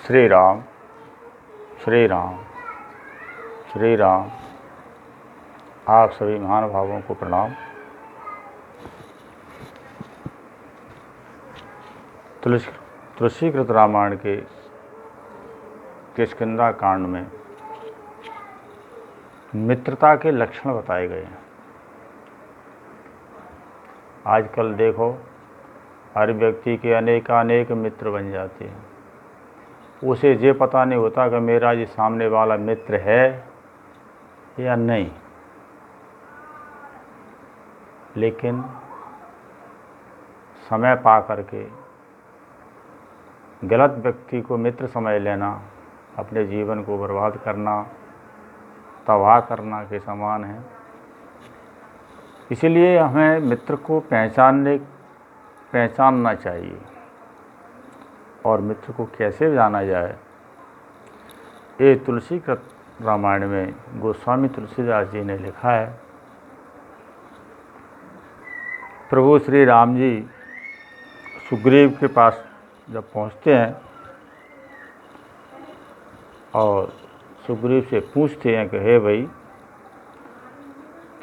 श्री राम श्री राम श्री राम। आप सभी महानुभावों को प्रणाम। तुलसीकृत रामायण के किष्किंधा कांड में मित्रता के लक्षण बताए गए हैं। आजकल देखो, हर व्यक्ति के अनेकानेक मित्र बन जाते हैं। उसे ये पता नहीं होता कि मेरा ये सामने वाला मित्र है या नहीं, लेकिन समय पा करके गलत व्यक्ति को मित्र समझ लेना अपने जीवन को बर्बाद करना, तबाह करना के समान है। इसलिए हमें मित्र को पहचानना चाहिए। और मित्र को कैसे जाना जाए, ये तुलसीकृत रामायण में गोस्वामी तुलसीदास जी ने लिखा है। प्रभु श्री राम जी सुग्रीव के पास जब पहुंचते हैं और सुग्रीव से पूछते हैं कि हे भाई,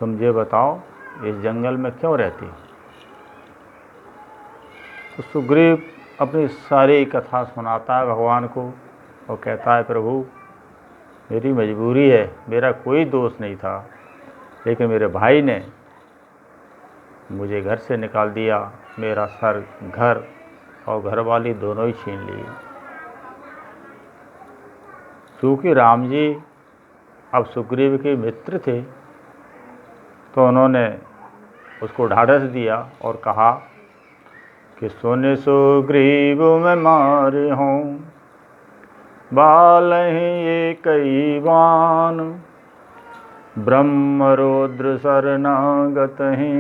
तुम ये बताओ, इस जंगल में क्यों रहती? तो सुग्रीव अपनी सारी कथा सुनाता है भगवान को और कहता है, प्रभु मेरी मजबूरी है, मेरा कोई दोष नहीं था, लेकिन मेरे भाई ने मुझे घर से निकाल दिया, मेरा सर, घर और घरवाली दोनों ही छीन लिए। क्योंकि राम जी अब सुग्रीव के मित्र थे, तो उन्होंने उसको ढाढ़स दिया और कहा कि सुन सुग्रीव मैं मारे हूँ, बाल ही कई बान, ब्रह्म रुद्र शरणागत ही,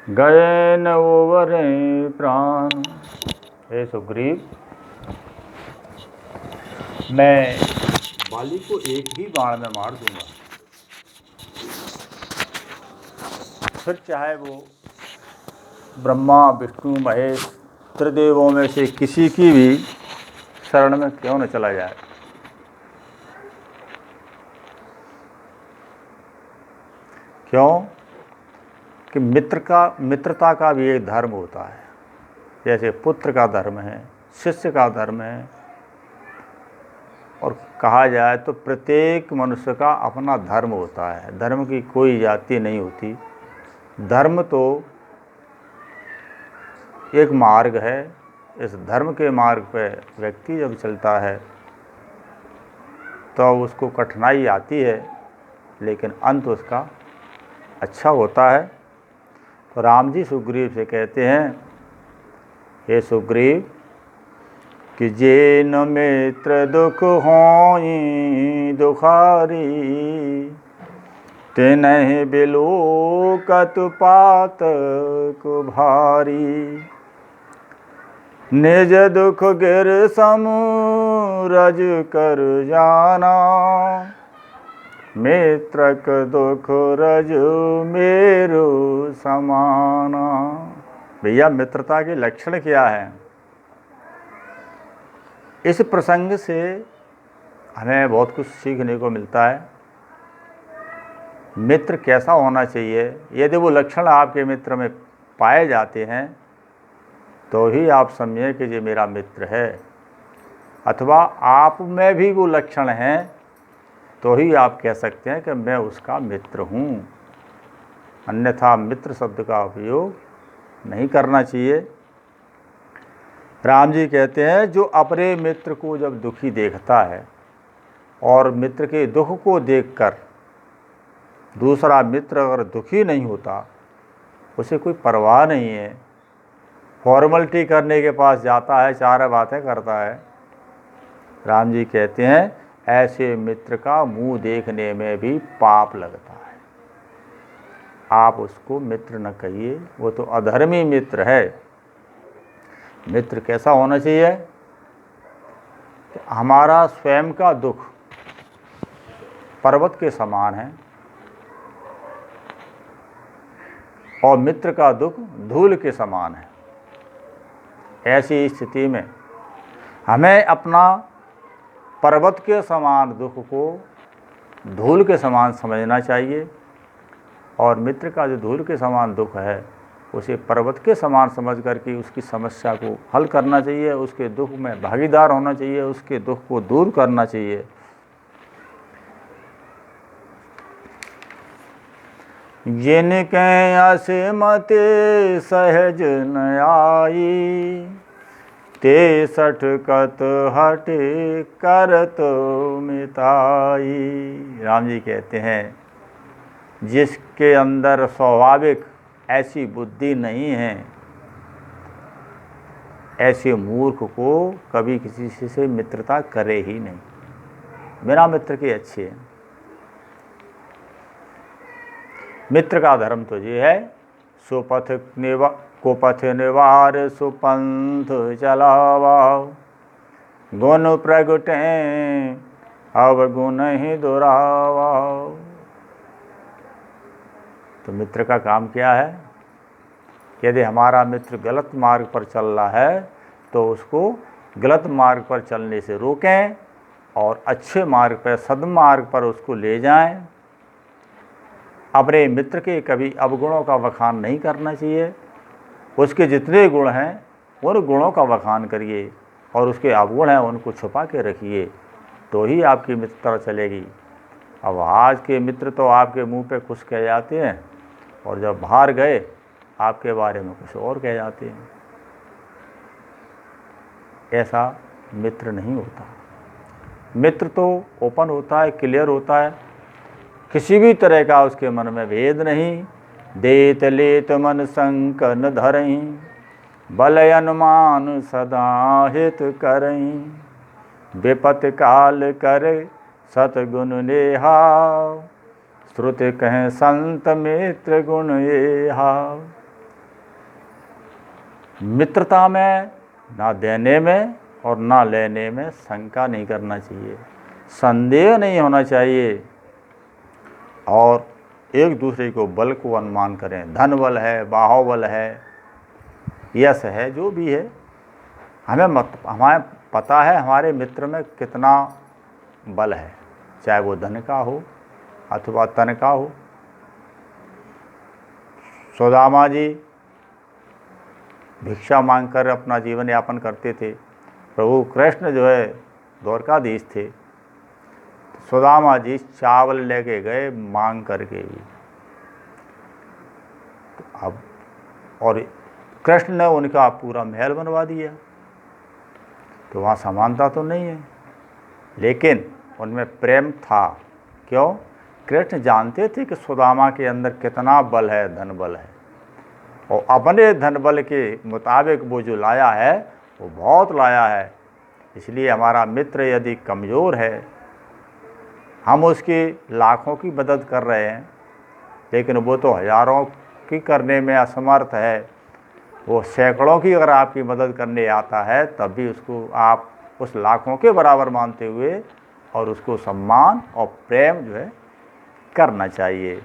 गए न ओवरे प्राण। हे सुग्रीव, मैं बाली को एक ही बाण में मार दूंगा, फिर चाहे वो ब्रह्मा विष्णु महेश त्रिदेवों में से किसी की भी शरण में क्यों न चला जाए। क्यों कि मित्रता का भी एक धर्म होता है। जैसे पुत्र का धर्म है, शिष्य का धर्म है, और कहा जाए तो प्रत्येक मनुष्य का अपना धर्म होता है। धर्म की कोई जाति नहीं होती। धर्म तो एक मार्ग है। इस धर्म के मार्ग पर व्यक्ति जब चलता है तो उसको कठिनाई आती है, लेकिन अंत उसका अच्छा होता है। तो राम जी सुग्रीव से कहते हैं, हे सुग्रीव, कि जे न मित्र दुख होई दुखारी, तिनहि बिलोकत पातक भारी, निज दुख गिर समु रज कर जाना, मित्रक दुख रज मेरो समाना। भैया, मित्रता के लक्षण क्या है? इस प्रसंग से हमें बहुत कुछ सीखने को मिलता है। मित्र कैसा होना चाहिए, यदि वो लक्षण आपके मित्र में पाए जाते हैं तो ही आप समझें कि ये मेरा मित्र है, अथवा आप में भी वो लक्षण हैं तो ही आप कह सकते हैं कि मैं उसका मित्र हूँ। अन्यथा मित्र शब्द का उपयोग नहीं करना चाहिए। राम जी कहते हैं, जो अपने मित्र को जब दुखी देखता है और मित्र के दुख को देखकर दूसरा मित्र अगर दुखी नहीं होता, उसे कोई परवाह नहीं है, फॉर्मलिटी करने के पास जाता है, चार बातें करता है, राम जी कहते हैं ऐसे मित्र का मुंह देखने में भी पाप लगता है। आप उसको मित्र न कहिए, वो तो अधर्मी मित्र है। मित्र कैसा होना चाहिए? हमारा स्वयं का दुख पर्वत के समान है और मित्र का दुख धूल के समान है। ऐसी स्थिति में हमें अपना पर्वत के समान दुख को धूल के समान समझना चाहिए, और मित्र का जो धूल के समान दुख है उसे पर्वत के समान समझ करके उसकी समस्या को हल करना चाहिए, उसके दुख में भागीदार होना चाहिए, उसके दुख को दूर करना चाहिए। जिनके असिमते सहज न आई, ते सठकत हटे करत मिताई। राम जी कहते हैं, जिसके अंदर स्वाभाविक ऐसी बुद्धि नहीं है, ऐसे मूर्ख को कभी किसी से मित्रता करे ही नहीं। बिना मित्र के अच्छे हैं। मित्र का धर्म तो ये है, कुपथ निवार सुपंथ चलावा, गुण प्रगटे अवगुण ही दुरावा। तो मित्र का काम क्या है? यदि हमारा मित्र गलत मार्ग पर चल रहा है तो उसको गलत मार्ग पर चलने से रोकें और अच्छे मार्ग पर, सद्मार्ग पर उसको ले जाएं। अपने मित्र के कभी अवगुणों का बखान नहीं करना चाहिए। उसके जितने गुण हैं उन गुणों का बखान करिए, और उसके अवगुण हैं उनको छुपा के रखिए, तो ही आपकी मित्रता चलेगी। अब आज के मित्र तो आपके मुंह पे कुछ कह जाते हैं, और जब बाहर गए आपके बारे में कुछ और कह जाते हैं। ऐसा मित्र नहीं होता। मित्र तो ओपन होता है, क्लियर होता है, किसी भी तरह का उसके मन में भेद नहीं। देत लेत मन संकन धरहीं, बल अनुमान सदा हित करहीं, विपत काल करे सतगुण नेहा, श्रुति कहें संत मित्र गुण येहा। मित्रता में ना देने में और ना लेने में शंका नहीं करना चाहिए, संदेह नहीं होना चाहिए, और एक दूसरे को बल को अनुमान करें। धन बल है, बाहुबल है, यश है, जो भी है, हमें पता है हमारे मित्र में कितना बल है, चाहे वो धन का हो अथवा तन का हो। सुदामा जी भिक्षा मांगकर अपना जीवन यापन करते थे। प्रभु कृष्ण जो है द्वारकाधीश थे, सुदामा जी चावल लेके गए मांग करके भी। अब और कृष्ण ने उनका पूरा महल बनवा दिया। तो वहाँ समानता तो नहीं है, लेकिन उनमें प्रेम था। क्यों? कृष्ण जानते थे कि सुदामा के अंदर कितना बल है, धन बल है, और अपने धन बल के मुताबिक वो जो लाया है वो बहुत लाया है। इसलिए हमारा मित्र यदि कमज़ोर है, हम उसकी लाखों की मदद कर रहे हैं, लेकिन वो तो हज़ारों की करने में असमर्थ है। वो सैकड़ों की अगर आपकी मदद करने आता है, तब भी उसको आप उस लाखों के बराबर मानते हुए और उसको सम्मान और प्रेम जो है करना चाहिए,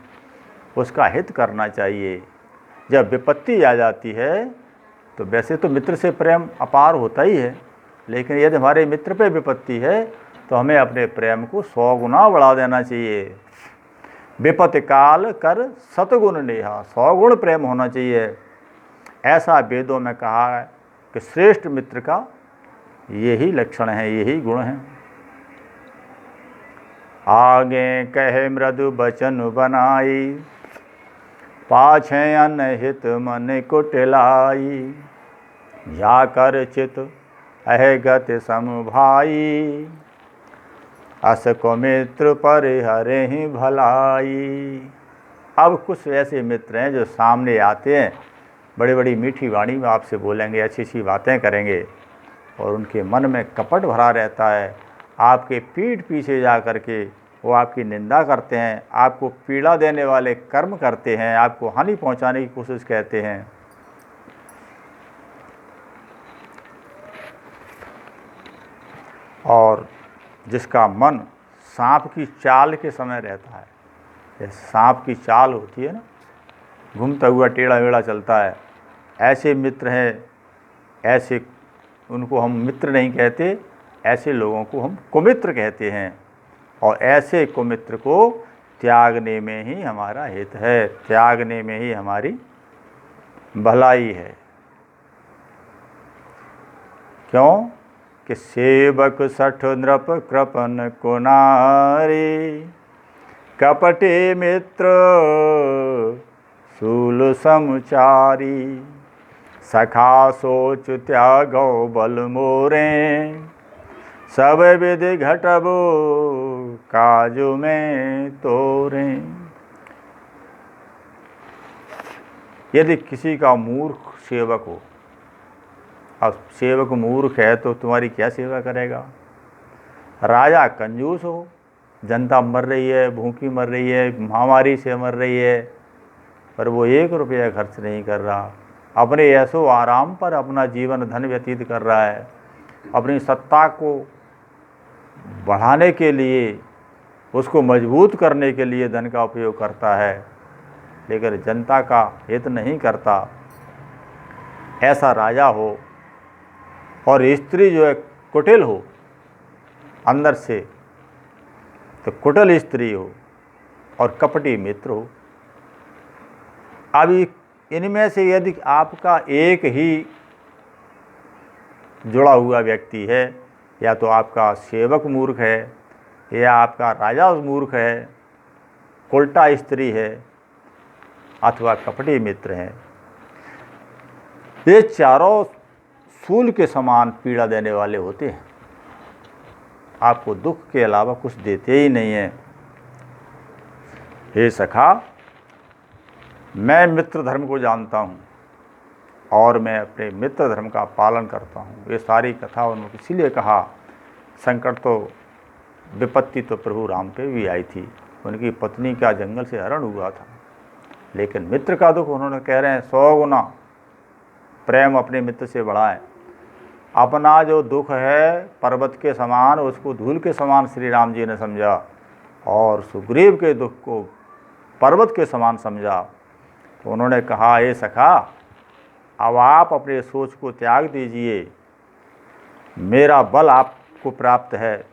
उसका हित करना चाहिए। जब विपत्ति आ जाती है तो वैसे तो मित्र से प्रेम अपार होता ही है, लेकिन यदि हमारे मित्र पे विपत्ति है तो हमें अपने प्रेम को 100 गुना बढ़ा देना चाहिए। विपत्ति काल कर सतगुण नेहा, 100 गुण प्रेम होना चाहिए। ऐसा वेदों में कहा है कि श्रेष्ठ मित्र का यही लक्षण है, यही गुण है। आगे कहे मृदु बचन बनाई, पाछे अनहित मन कुटिलाई, जाकर चित अहगत समभाई, अस को मित्र परिहरे ही भलाई। अब कुछ ऐसे मित्र हैं जो सामने आते हैं, बड़ी बड़ी मीठी वाणी में आपसे बोलेंगे, अच्छी अच्छी बातें करेंगे, और उनके मन में कपट भरा रहता है। आपके पीठ पीछे जा कर के वो आपकी निंदा करते हैं, आपको पीड़ा देने वाले कर्म करते हैं, आपको हानि पहुंचाने की कोशिश कहते हैं। और जिसका मन सांप की चाल के समय रहता है, जैसे सांप की चाल होती है ना, घूमता हुआ टेढ़ा मेढ़ा चलता है, ऐसे मित्र हैं, ऐसे उनको हम मित्र नहीं कहते, ऐसे लोगों को हम कुमित्र कहते हैं। और ऐसे कुमित्र को त्यागने में ही हमारा हित है, त्यागने में ही हमारी भलाई है। क्यों कि सेवक सठ नृप कृपन को नारी, कपटे मित्र शूल समचारी, सखा सोच त्यागो बल मोरे, सब विधि घटबो काजु में तोरे। यदि किसी का मूर्ख सेवक हो, अब सेवक मूर्ख है तो तुम्हारी क्या सेवा करेगा। राजा कंजूस हो, जनता मर रही है, भूखी मर रही है, महामारी से मर रही है, पर वो 1 रुपया खर्च नहीं कर रहा, अपने ऐसो आराम पर अपना जीवन धन व्यतीत कर रहा है, अपनी सत्ता को बढ़ाने के लिए, उसको मजबूत करने के लिए धन का उपयोग करता है, लेकिन जनता का हित नहीं करता। ऐसा राजा हो और स्त्री जो है कुटिल हो अंदर से, तो कुटिल स्त्री हो और कपटी मित्र हो। अब इनमें से यदि आपका एक ही जुड़ा हुआ व्यक्ति है, या तो आपका सेवक मूर्ख है, या आपका राजा मूर्ख है, उल्टा स्त्री है, अथवा कपटी मित्र है, ये चारों शूल के समान पीड़ा देने वाले होते हैं, आपको दुख के अलावा कुछ देते ही नहीं है। हे सखा, मैं मित्र धर्म को जानता हूँ और मैं अपने मित्र धर्म का पालन करता हूँ। ये सारी कथा उन्होंने इसीलिए कहा, संकट तो विपत्ति तो प्रभु राम पे भी आई थी, उनकी पत्नी का जंगल से हरण हुआ था, लेकिन मित्र का दुख उन्होंने कह रहे हैं 100 गुना प्रेम अपने मित्र से बढ़ा है। अपना जो दुख है पर्वत के समान, उसको धूल के समान श्री राम जी ने समझा, और सुग्रीव के दुख को पर्वत के समान समझा। तो उन्होंने कहा, ये सखा, अब आप अपने सोच को त्याग दीजिए, मेरा बल आपको प्राप्त है,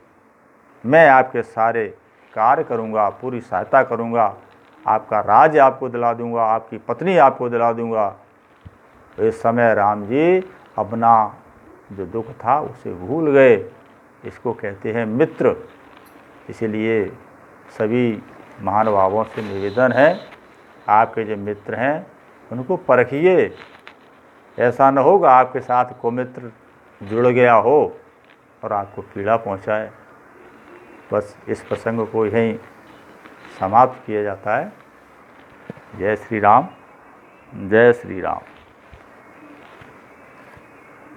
मैं आपके सारे कार्य करूँगा, पूरी सहायता करूँगा, आपका राज्य आपको दिला दूँगा, आपकी पत्नी आपको दिला दूँगा। इस समय राम जी अपना जो दुख था उसे भूल गए। इसको कहते हैं मित्र। इसीलिए सभी महानुभावों से निवेदन है, आपके जो मित्र हैं उनको परखिए, ऐसा न होगा आपके साथ कुमित्र जुड़ गया हो और आपको पीड़ा पहुंचाए। बस इस प्रसंग को यहीं समाप्त किया जाता है। जय श्री राम, जय श्री राम।